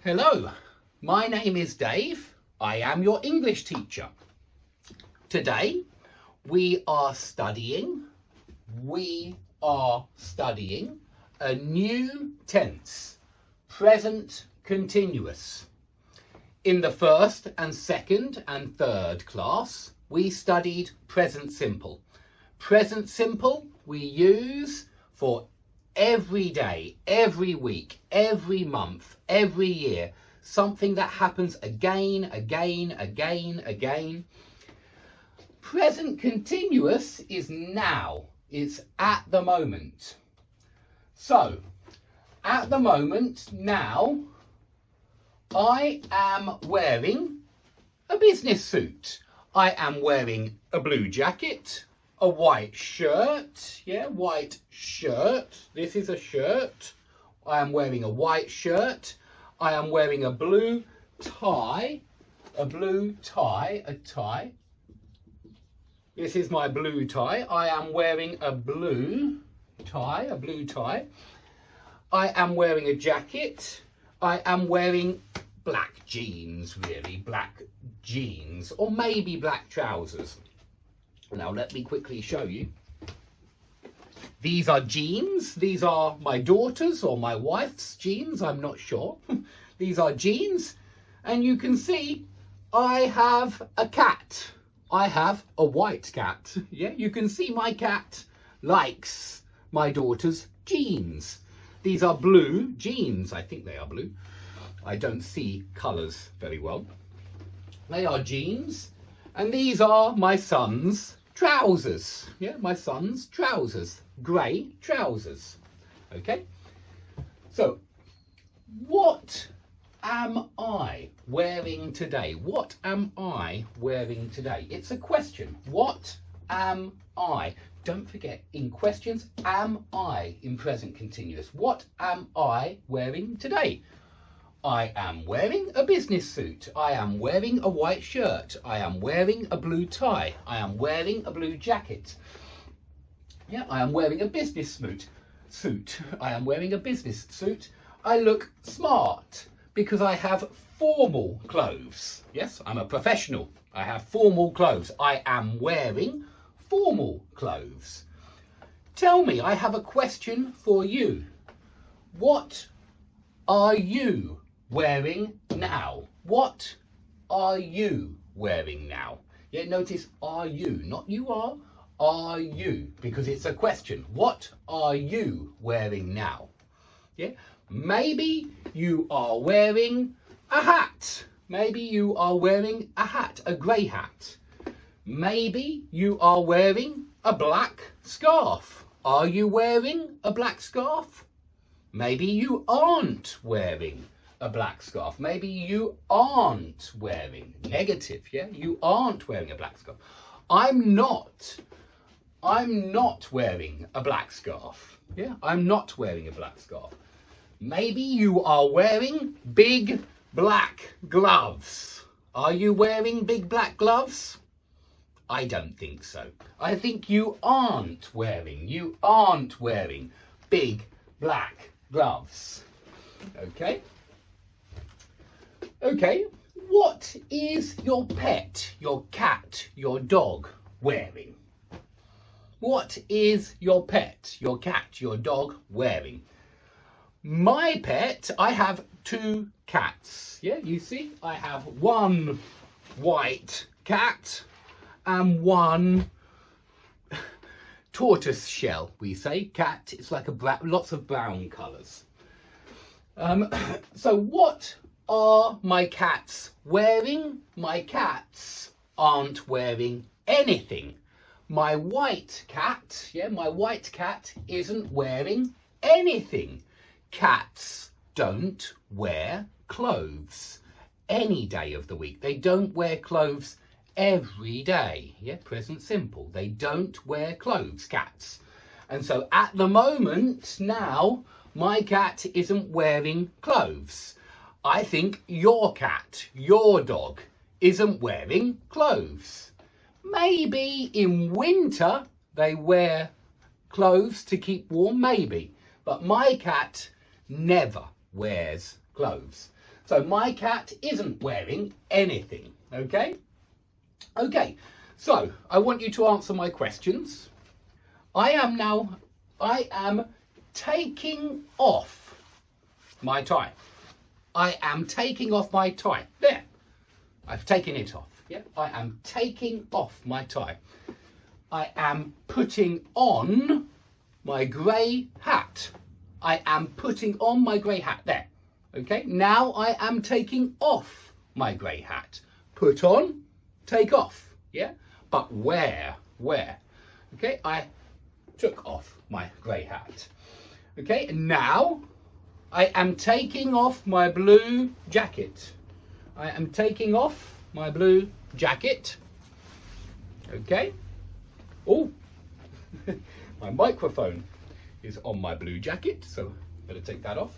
Hello, my name is Dave. I am your English teacher. Today we are studying a new tense, present continuous. In the first and second and third class, we studied present simple. Present simple we use for every day, every week, every month, every year. Something that happens again. Present continuous is now. It's at the moment. So, at the moment, now, I am wearing a business suit. I am wearing a blue jacket, a white shirt, white shirt. This is a shirt. I am wearing a white shirt. I am wearing a blue tie, a tie. This is my blue tie. I am wearing a blue tie. I am wearing a jacket. I am wearing black jeans, really, black jeans, or maybe black trousers. Now let me quickly show you. These are jeans. These are my daughter's or my wife's jeans. I'm not sure. These are jeans. And you can see I have a cat. I have a white cat. Yeah, you can see my cat likes my daughter's jeans. These are blue jeans. I think they are blue. I don't see colours very well. They are jeans. And these are my son's trousers. Yeah, my son's trousers. Grey trousers. Okay. So, what am I wearing today? What am I wearing today? It's a question. What am I? Don't forget, in questions, am I in present continuous. What am I wearing today? I am wearing a business suit. I am wearing a white shirt. I am wearing a blue tie. I am wearing a blue jacket. Yeah, I am wearing a business suit. I am wearing a business suit. I look smart because I have formal clothes. Yes, I'm a professional. I have formal clothes. I am wearing formal clothes. Tell me, I have a question for you. What are you wearing now? What are you wearing now? Yeah, notice are you, not you are you, because it's a question. What are you wearing now? Yeah, maybe you are wearing a hat. Maybe you are wearing a hat, a grey hat. Maybe you are wearing a black scarf. Are you wearing a black scarf? Maybe you aren't wearing a black scarf. Maybe you aren't wearing, negative, yeah? You aren't wearing a black scarf. I'm not wearing a black scarf. Yeah, I'm not wearing a black scarf. Maybe you are wearing big black gloves. Are you wearing big black gloves? I don't think so. I think you aren't wearing big black gloves. Okay? Okay, what is your pet, your cat, your dog wearing? What is your pet, your cat, your dog wearing? My pet, I have two cats. Yeah, you see, I have one white cat and one tortoise shell, we say. Cat, it's like lots of brown colours. So what are my cats wearing? My cats aren't wearing anything. My white cat, isn't wearing anything. Cats don't wear clothes any day of the week. They don't wear clothes every day. Yeah, present simple. They don't wear clothes, cats. And so at the moment now, my cat isn't wearing clothes. I think your cat, your dog, isn't wearing clothes. Maybe in winter they wear clothes to keep warm, maybe. But my cat never wears clothes. So my cat isn't wearing anything, okay? Okay, so I want you to answer my questions. I am taking off my tie. I am taking off my tie. There, I've taken it off. Yeah, I am taking off my tie. I am putting on my grey hat. I am putting on my grey hat. There. Okay, now I am taking off my grey hat. Put on, take off. Yeah, but where? Okay, I took off my grey hat. Okay, and now I am taking off my blue jacket. I am taking off my blue jacket. Okay. Oh, my microphone is on my blue jacket, so better take that off.